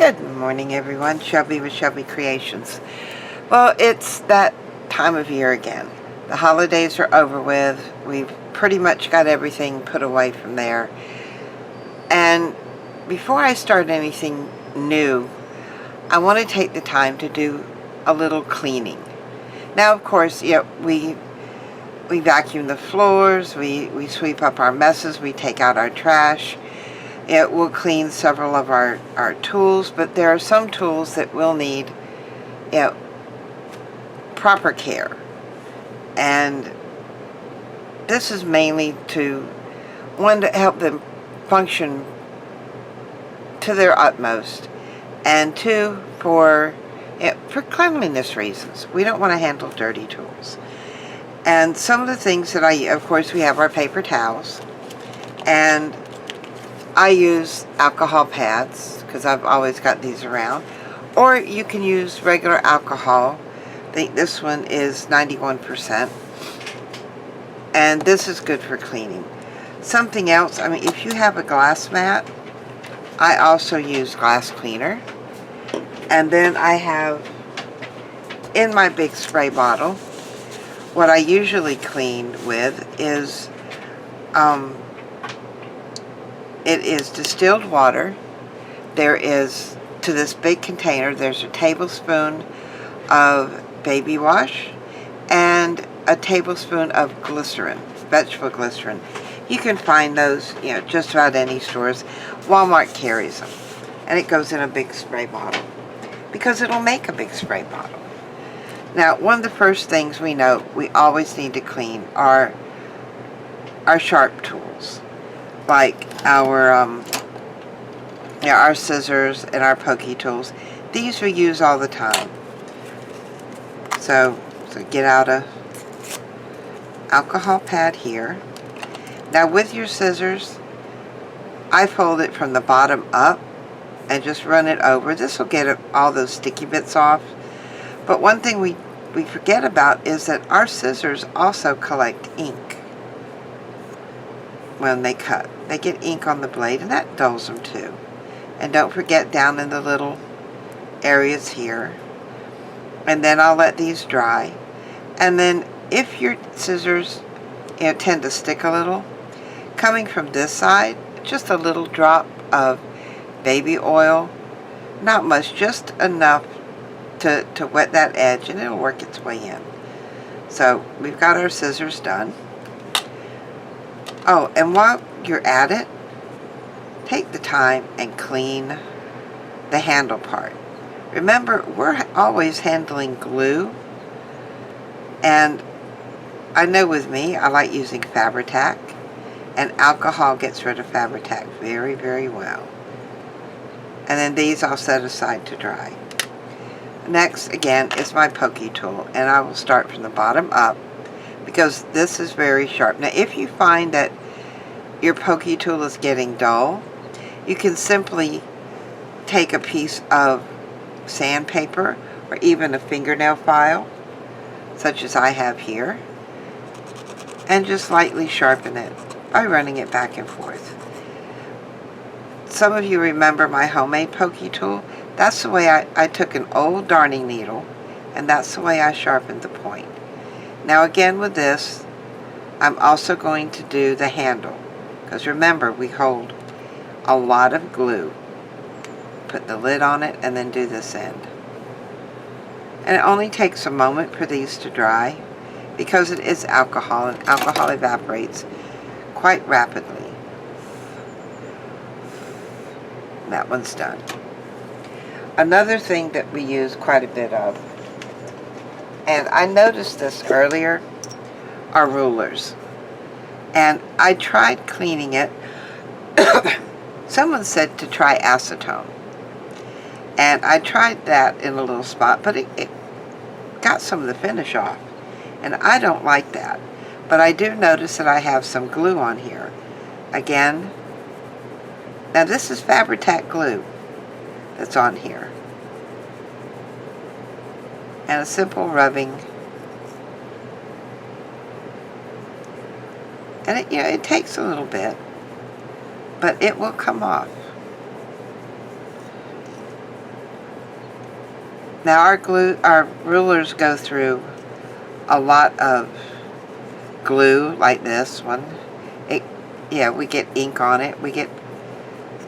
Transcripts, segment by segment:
Good morning, everyone. Shelby with Shelby Creations. Well, it's that time of year again. The holidays are over with. We've pretty much got everything put away from there. And before I start anything new, I want to take the time to do a little cleaning. Now, of course, we vacuum the floors, we sweep up our messes, we take out our trash. It will clean several of our tools, but there are some tools that will need proper care. And this is mainly to help them function to their utmost, and two, for cleanliness reasons. We don't want to handle dirty tools. And some of the things that of course, we have our paper towels, and I use alcohol pads because I've always got these around, or you can use regular alcohol. I think this one is 91%, and this is good for cleaning. Something else, if you have a glass mat, I also use glass cleaner. And then I have in my big spray bottle, what I usually clean with is it is distilled water. There is, to this big container, there's a tablespoon of baby wash and a tablespoon of glycerin, vegetable glycerin. You can find those, just about any stores. Walmart carries them. And it goes in a big spray bottle because it'll make a big spray bottle. Now, one of the first things we always need to clean are our sharp tools, like our scissors and our pokey tools. These we use all the time. So get out a alcohol pad here. Now with your scissors, I fold it from the bottom up and just run it over. This will get all those sticky bits off. But one thing we forget about is that our scissors also collect ink when they cut. They get ink on the blade, and that dulls them too. And don't forget down in the little areas here. And then I'll let these dry. And then if your scissors tend to stick a little, coming from this side, just a little drop of baby oil, not much, just enough to wet that edge, and it'll work its way in. So we've got our scissors done. Oh, and while you're at it, take the time and clean the handle part. Remember, we're always handling glue, and I know with me, I like using Fabri-Tac, and alcohol gets rid of Fabri-Tac very, very well. And then these I'll set aside to dry. Next, again, is my pokey tool, and I will start from the bottom up because this is very sharp. Now, if you find that your pokey tool is getting dull, you can simply take a piece of sandpaper or even a fingernail file, such as I have here, and just lightly sharpen it by running it back and forth. Some of you remember my homemade pokey tool. That's the way I took an old darning needle, and that's the way I sharpened the point. Now again with this, I'm also going to do the handle, because remember, we hold a lot of glue. Put the lid on it and then do this end. And it only takes a moment for these to dry because it is alcohol, and alcohol evaporates quite rapidly. That one's done. Another thing that we use quite a bit of, and I noticed this earlier, are rulers. And I tried cleaning it. Someone said to try acetone. And I tried that in a little spot, but it got some of the finish off. And I don't like that. But I do notice that I have some glue on here. Again, now this is Fabri-Tac glue that's on here. And a simple rubbing. And it takes a little bit, but it will come off. Now our rulers go through a lot of glue like this one. Yeah, we get ink on it. We get,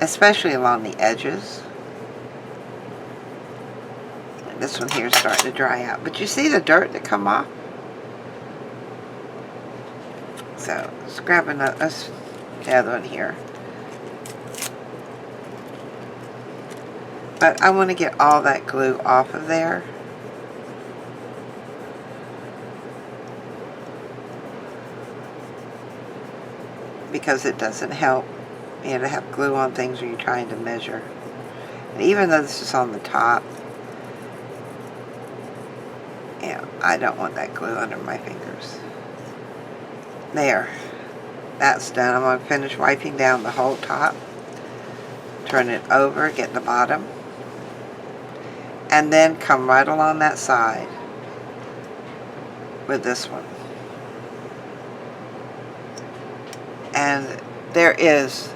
especially along the edges. This one here is starting to dry out. But you see the dirt that come off? So, let's grab the other one here. But I want to get all that glue off of there. Because it doesn't help, to have glue on things when you're trying to measure. And even though this is on the top, I don't want that glue under my fingers. There. That's done. I'm going to finish wiping down the whole top. Turn it over, get the bottom. And then come right along that side with this one. And there is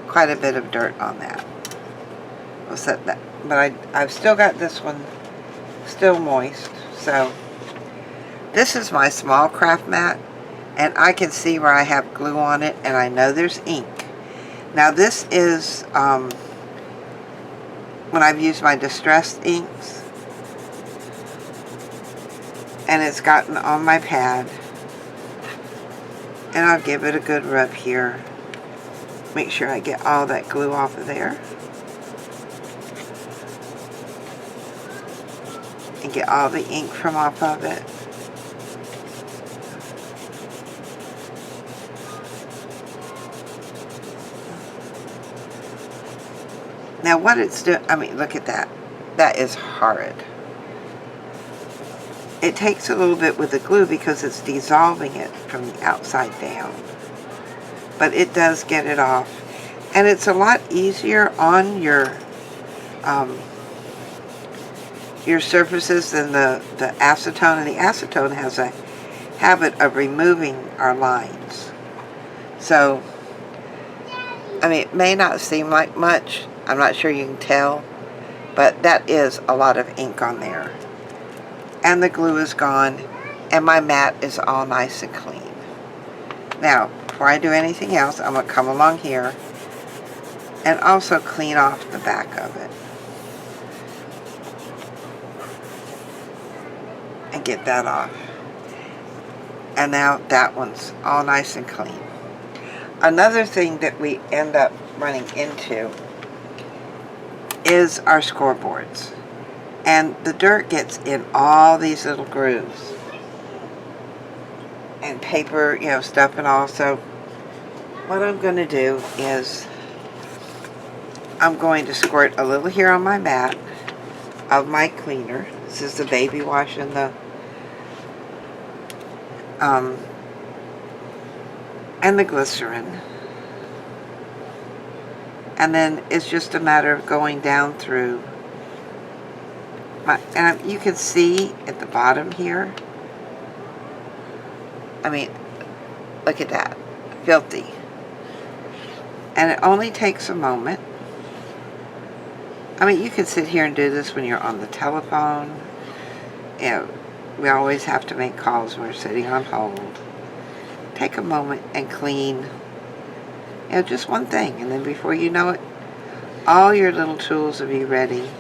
quite a bit of dirt on that. We'll set that. But I've still got this one still moist. So this is my small craft mat, and I can see where I have glue on it, and I know there's ink. Now this is when I've used my distressed inks, and it's gotten on my pad. And I'll give it a good rub here. Make sure I get all that glue off of there. And get all the ink from off of it. Now what it's doing, I mean, look at that. That is horrid. It takes a little bit with the glue because it's dissolving it from the outside down. But it does get it off. And it's a lot easier on your surfaces than the acetone. And the acetone has a habit of removing our lines. So, I mean, it may not seem like much. I'm not sure you can tell. But that is a lot of ink on there. And the glue is gone, and my mat is all nice and clean. Now, before I do anything else, I'm going to come along here and also clean off the back of it. And get that off. And now that one's all nice and clean. Another thing that we end up running into is our scoreboards. And the dirt gets in all these little grooves. And paper, stuff and all. So what I'm going to do is I'm going to squirt a little here on my mat of my cleaner. This is the baby wash and the glycerin. And then it's just a matter of going down through. And you can see at the bottom here, I mean, look at that, filthy. And it only takes a moment. I mean, you can sit here and do this when you're on the telephone. We always have to make calls when we're sitting on hold. Take a moment and clean, just one thing. And then before you know it, all your little tools will be ready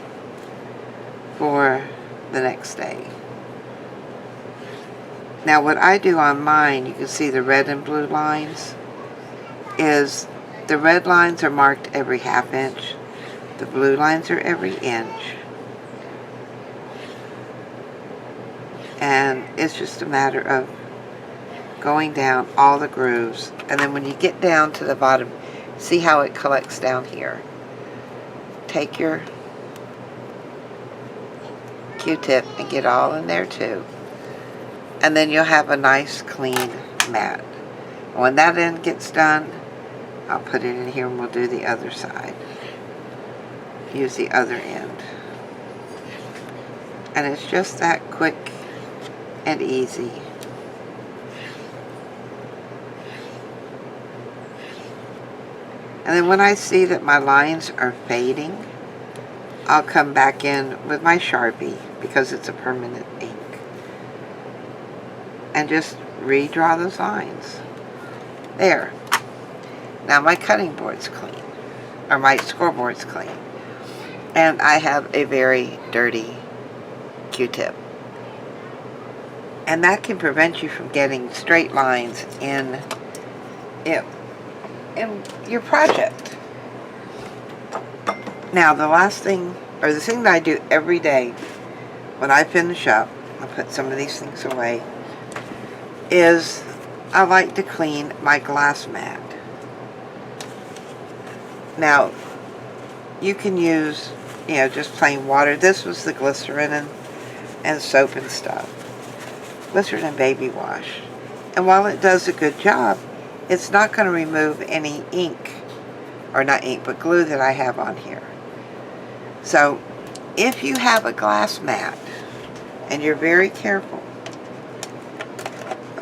for the next day. Now what I do on mine, you can see the red and blue lines, is the red lines are marked every ½ inch. The blue lines are every inch. And it's just a matter of going down all the grooves. And then when you get down to the bottom, see how it collects down here. Take your Q-tip and get all in there too. And then you'll have a nice clean mat. When that end gets done, I'll put it in here and we'll do the other side. Use the other end. And it's just that quick and easy. And then when I see that my lines are fading, I'll come back in with my Sharpie, because it's a permanent ink, and just redraw those lines. There. Now my cutting board's clean, or my scoreboard's clean, and I have a very dirty Q-tip. And that can prevent you from getting straight lines in your project. Now the last thing, or the thing that I do every day when I finish up, I'll put some of these things away, is I like to clean my glass mat. Now, you can use, just plain water. This was the glycerin and soap and stuff. Glycerin and baby wash. And while it does a good job, it's not going to remove any ink, or not ink, but glue that I have on here. So, if you have a glass mat, and you're very careful,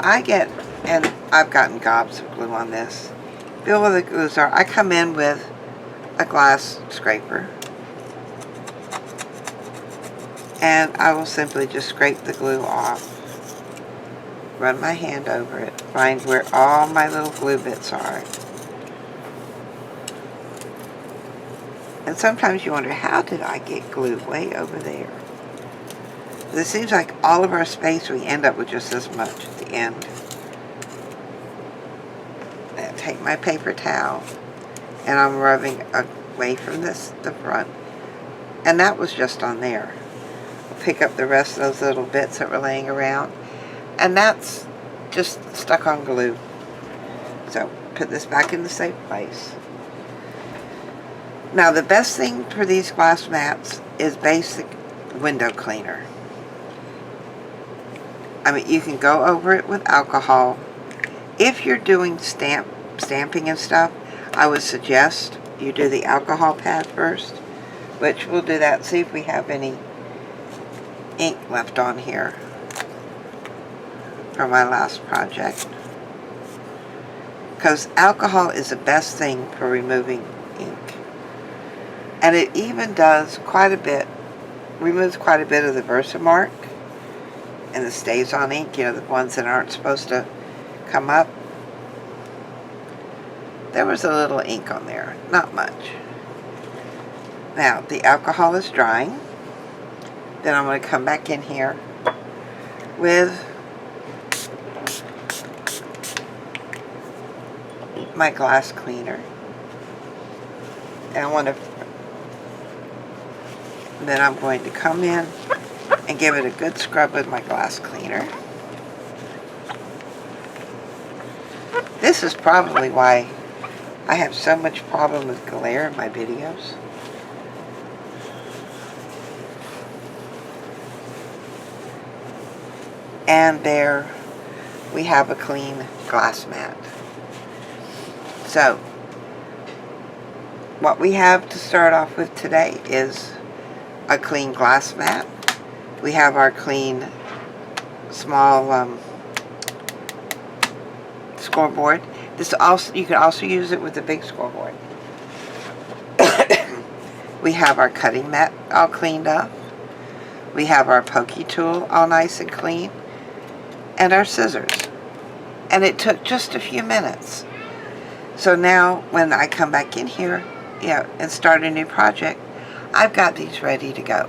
and I've gotten gobs of glue on this. Feel where the glues are. I come in with a glass scraper, and I will simply just scrape the glue off, run my hand over it, find where all my little glue bits are. And sometimes you wonder, how did I get glue way over there? It seems like all of our space, we end up with just this much at the end. Now take my paper towel, and I'm rubbing away from the front. And that was just on there. I'll pick up the rest of those little bits that were laying around, and that's just stuck on glue. So put this back in the safe place. Now the best thing for these glass mats is basic window cleaner. I mean, you can go over it with alcohol. If you're doing stamping and stuff, I would suggest you do the alcohol pad first, which we'll do that. See if we have any ink left on here for my last project. Because alcohol is the best thing for removing ink. And it even does quite a bit, removes quite a bit of the Versamark and the stays on ink, the ones that aren't supposed to come up. There was a little ink on there, not much. Now, the alcohol is drying. Then I'm going to come back in here with my glass cleaner. And then I'm going to come in and give it a good scrub with my glass cleaner. This is probably why I have so much problem with glare in my videos. And there we have a clean glass mat. So, what we have to start off with today is a clean glass mat. We have our clean small scoreboard. You can also use it with the big scoreboard. We have our cutting mat all cleaned up. We have our pokey tool all nice and clean. And our scissors. And it took just a few minutes. So now when I come back in here, and start a new project, I've got these ready to go.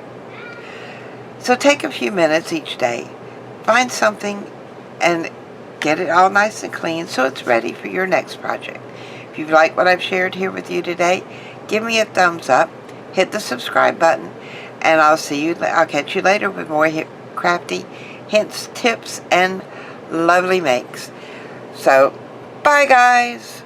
So take a few minutes each day, find something, and get it all nice and clean so it's ready for your next project. If you like what I've shared here with you today, give me a thumbs up, hit the subscribe button, and I'll catch you later with more crafty hints, tips, and lovely makes. So, bye guys!